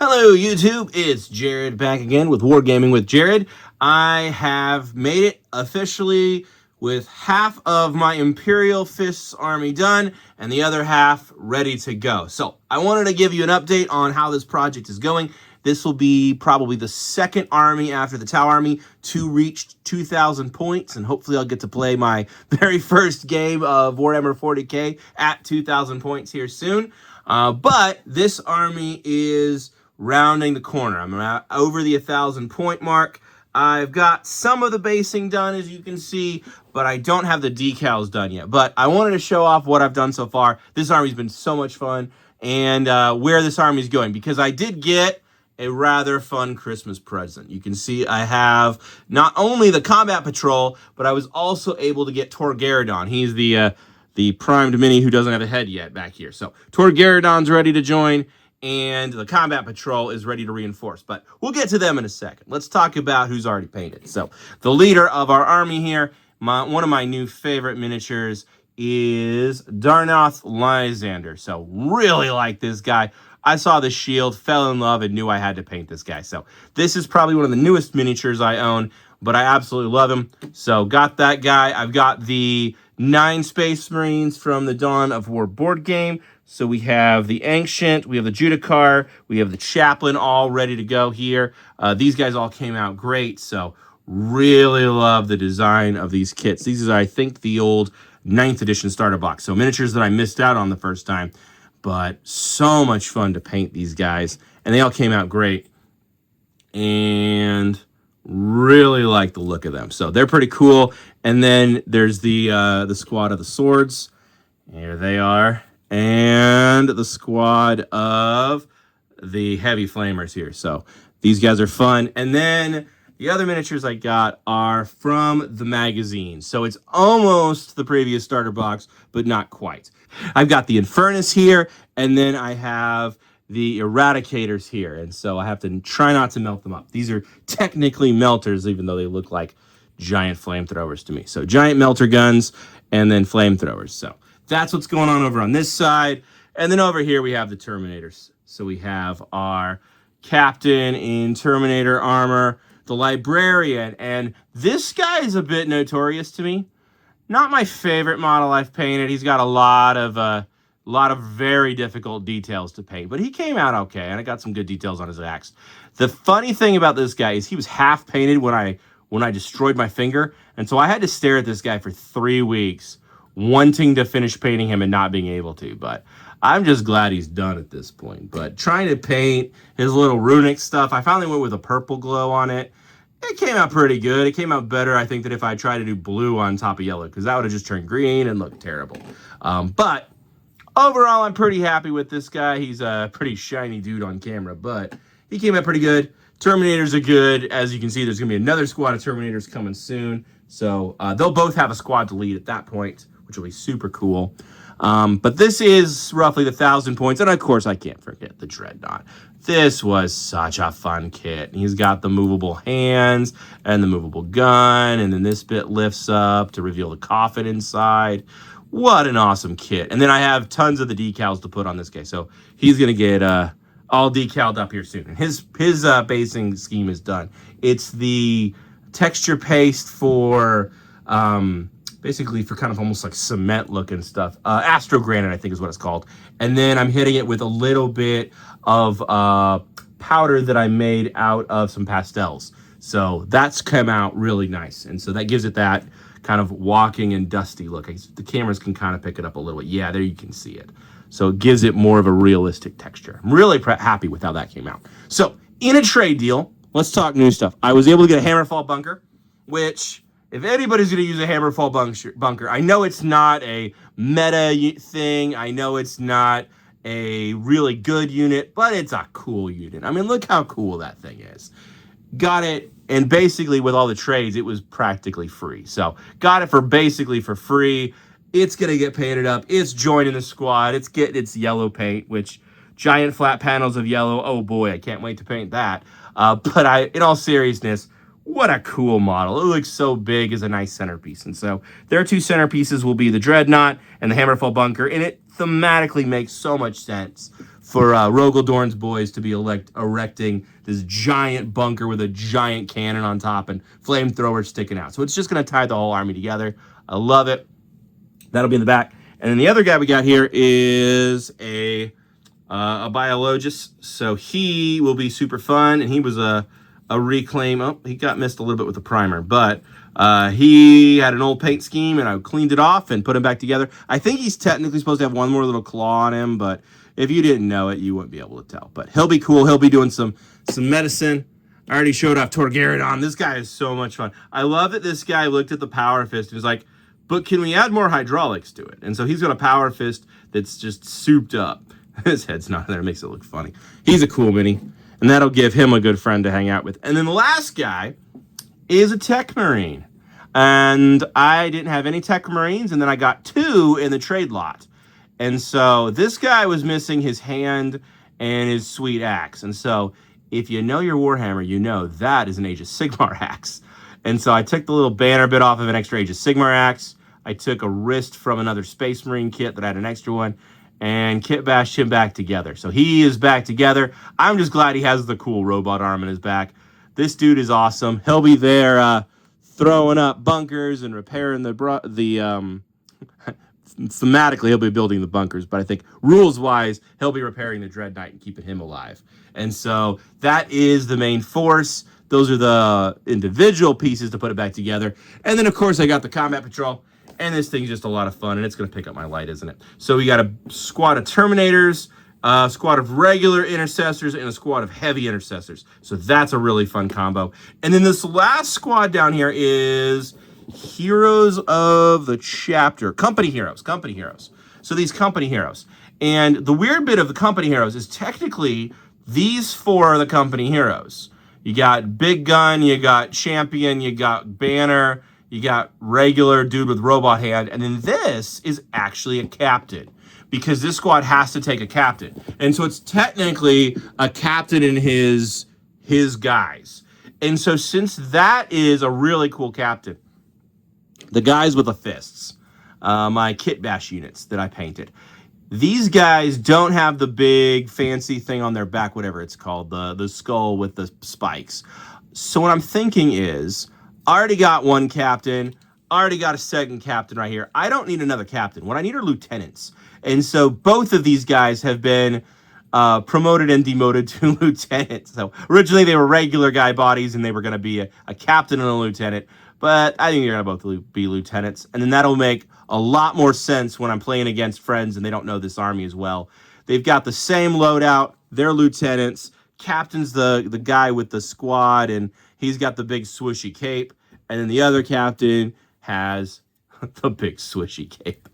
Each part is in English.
Hello YouTube, it's Jared back again with Wargaming with Jared. I have made it officially with half of my Imperial Fists army done and the other half ready to go. So I wanted to give you an update on how this project is going. This will be probably the second army after the Tau army to reach 2,000 points, and hopefully I'll get to play my very first game of Warhammer 40k at 2,000 points here soon. But this army is rounding the corner. I'm over the 1,000 point mark. I've got some of the basing done, as you can see, but I don't have the decals done yet. But I wanted to show off what I've done so far. This army's been so much fun, and where this army's going, because I did get a rather fun Christmas present. You can see I have not only the combat patrol, but I was also able to get Torgaradon. He's the primed mini who doesn't have a head yet back here. So Torgaradon's ready to join, and the combat patrol is ready to reinforce. But we'll get to them in a second. Let's talk about who's already painted. So the leader of our army here, one of my new favorite miniatures, is Dreadnought Lysander. So really like this guy. I saw the shield, fell in love, and knew I had to paint this guy. So this is probably one of the newest miniatures I own, but I absolutely love him. So got that guy. I've got the 9 Space Marines from the Dawn of War board game. So we have the Ancient, we have the Judicar, we have the Chaplain all ready to go here. These guys all came out great, so really love the design of these kits. These are, I think, the old 9th edition starter box. So miniatures that I missed out on the first time, but so much fun to paint these guys. And they all came out great. And really like the look of them. So they're pretty cool. And then there's the squad of the swords. Here they are. And the squad of the heavy flamers here. So these guys are fun. And then the other miniatures I got are from the magazine. So it's almost the previous starter box, but not quite. I've got the Infernus here, and then I have the Eradicators here. And so I have to try not to melt them up. These are technically melters, even though they look like giant flamethrowers to me. So giant melter guns and then flamethrowers. So that's what's going on over on this side. And then over here we have the Terminators. So we have our captain in Terminator armor, the Librarian, and this guy is a bit notorious to me. Not my favorite model I've painted. He's got a lot of very difficult details to paint, but he came out okay, and I got some good details on his axe. The funny thing about this guy is he was half painted when I destroyed my finger, and so I had to stare at this guy for 3 weeks, wanting to finish painting him and not being able to, but I'm just glad he's done at this point. But trying to paint his little runic stuff, I finally went with a purple glow on it. It came out pretty good. It came out better, I think, than if I tried to do blue on top of yellow, because that would have just turned green and looked terrible. But overall, I'm pretty happy with this guy. He's a pretty shiny dude on camera, but he came out pretty good. Terminators are good. As you can see, there's going to be another squad of Terminators coming soon. So they'll both have a squad to lead at that point, which will be super cool. But this is roughly the 1,000 points. And of course, I can't forget the Dreadnought. This was such a fun kit. He's got the movable hands and the movable gun. And then this bit lifts up to reveal the coffin inside. What an awesome kit. And then I have tons of the decals to put on this guy. So he's going to get all decaled up here soon. And his basing scheme is done. It's the texture paste for basically for kind of almost like cement looking stuff. Astro Granite, I think is what it's called. And then I'm hitting it with a little bit of powder that I made out of some pastels. So that's come out really nice. And so that gives it that kind of walking and dusty look. The cameras can kind of pick it up a little bit. Yeah, there you can see it. So it gives it more of a realistic texture. I'm really happy with how that came out. So in a trade deal, let's talk new stuff. I was able to get a Hammerfall bunker, which if anybody's going to use a Hammerfall bunker, I know it's not a meta thing. I know it's not a really good unit, but it's a cool unit. I mean, look how cool that thing is. Got it, and basically with all the trades, it was practically free. So got it for basically for free. It's going to get painted up. It's joining the squad. It's getting its yellow paint, which giant flat panels of yellow. Oh boy, I can't wait to paint that. But in all seriousness, what a cool model. It looks so big as a nice centerpiece. And so their 2 centerpieces will be the Dreadnought and the Hammerfall bunker. And it thematically makes so much sense for Rogaldorn's boys to be erecting this giant bunker with a giant cannon on top and flamethrowers sticking out. So it's just going to tie the whole army together. I love it. That'll be in the back. And then the other guy we got here is a biologist. So he will be super fun. And he was a reclaim. Oh, he got missed a little bit with the primer. But he had an old paint scheme, and I cleaned it off and put him back together. I think he's technically supposed to have one more little claw on him, but if you didn't know it, you wouldn't be able to tell. But he'll be cool. He'll be doing some medicine. I already showed off Torgaridon. This guy is so much fun. I love that this guy looked at the Power Fist and was like, but can we add more hydraulics to it? And so he's got a Power Fist that's just souped up. His head's not there. It makes it look funny. He's a cool mini, and that'll give him a good friend to hang out with. And then the last guy is a Tech Marine. And I didn't have any Tech Marines, and then I got 2 in the trade lot. And so this guy was missing his hand and his sweet axe. And so if you know your Warhammer, you know that is an Age of Sigmar axe. And so I took the little banner bit off of an extra Age of Sigmar axe. I took a wrist from another Space Marine kit that I had an extra one, and kitbashed him back together. So he is back together. I'm just glad he has the cool robot arm in his back. This dude is awesome. He'll be there throwing up bunkers and repairing thematically, he'll be building the bunkers, but I think rules-wise, he'll be repairing the Dreadnought and keeping him alive. And so that is the main force. Those are the individual pieces to put it back together. And then, of course, I got the Combat Patrol, and this thing's just a lot of fun, and it's going to pick up my light, isn't it? So we got a squad of Terminators, a squad of regular Intercessors, and a squad of heavy Intercessors. So that's a really fun combo. And then this last squad down here is Heroes of the Chapter. Company Heroes. So these Company Heroes. And the weird bit of the Company Heroes is technically these 4 are the Company Heroes. You got Big Gun, you got Champion, you got Banner, you got regular dude with robot hand, and then this is actually a captain, because this squad has to take a captain. And so it's technically a captain and his guys. And so since that is a really cool captain, the guys with the fists, my kit bash units that I painted, these guys don't have the big fancy thing on their back, whatever it's called, the skull with the spikes. So what I'm thinking is, I already got 1 captain, I already got a 2nd captain right here. I don't need another captain. What I need are lieutenants. And so both of these guys have been promoted and demoted to lieutenants. So originally they were regular guy bodies, and they were going to be a captain and a lieutenant. But I think they're going to both be lieutenants. And then that'll make a lot more sense when I'm playing against friends and they don't know this army as well. They've got the same loadout. They're lieutenants. Captain's the guy with the squad, and he's got the big swishy cape. And then the other captain has the big swishy cape.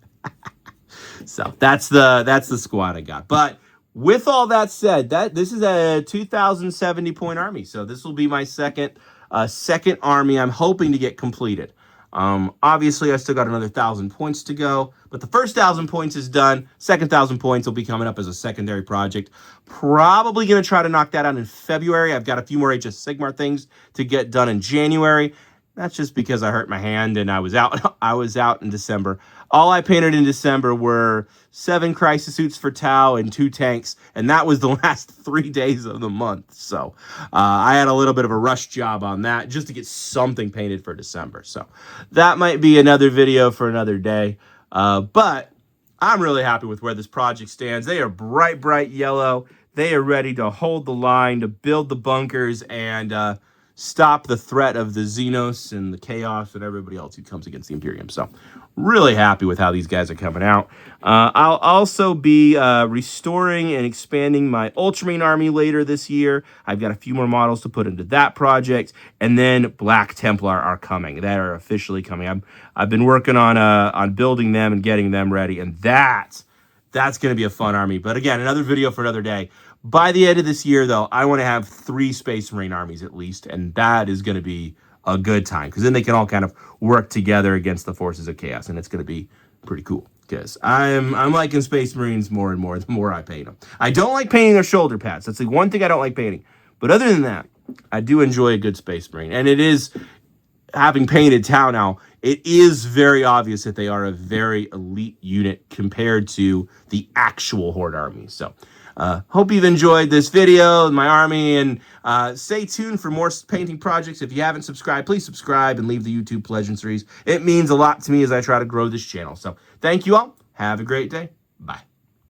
So that's the squad I got. But with all that said, this is a 2,070 point army. So this will be my second army I'm hoping to get completed. Obviously, I still got another 1,000 points to go, but the first 1,000 points is done. Second 1,000 points will be coming up as a secondary project. Probably going to try to knock that out in February. I've got a few more HS Sigmar things to get done in January. That's just because I hurt my hand and I was out. I was out in December. All I painted in December were 7 crisis suits for Tau and 2 tanks, and that was the last 3 days of the month. So I had a little bit of a rush job on that just to get something painted for December. So that might be another video for another day. But I'm really happy with where this project stands. They are bright, bright yellow. They are ready to hold the line, to build the bunkers, and stop the threat of the Xenos and the Chaos and everybody else who comes against the Imperium. So really happy with how these guys are coming out. I'll also be restoring and expanding my Ultramarine army later this year. I've got a few more models to put into that project. And then Black Templar are coming. They are officially coming. I've been working on building them and getting them ready. And that's going to be a fun army. But again, another video for another day. By the end of this year, though, I want to have 3 Space Marine armies at least, and that is going to be a good time, because then they can all kind of work together against the forces of chaos, and it's going to be pretty cool, because I'm liking Space Marines more and more the more I paint them. I don't like painting their shoulder pads. That's the one thing I don't like painting. But other than that, I do enjoy a good Space Marine, and it is, having painted Tau now, it is very obvious that they are a very elite unit compared to the actual Horde army. So Hope you've enjoyed this video, my army, and stay tuned for more painting projects. If you haven't subscribed, please subscribe and leave the YouTube pleasantries. It means a lot to me as I try to grow this channel. So thank you all. Have a great day. Bye.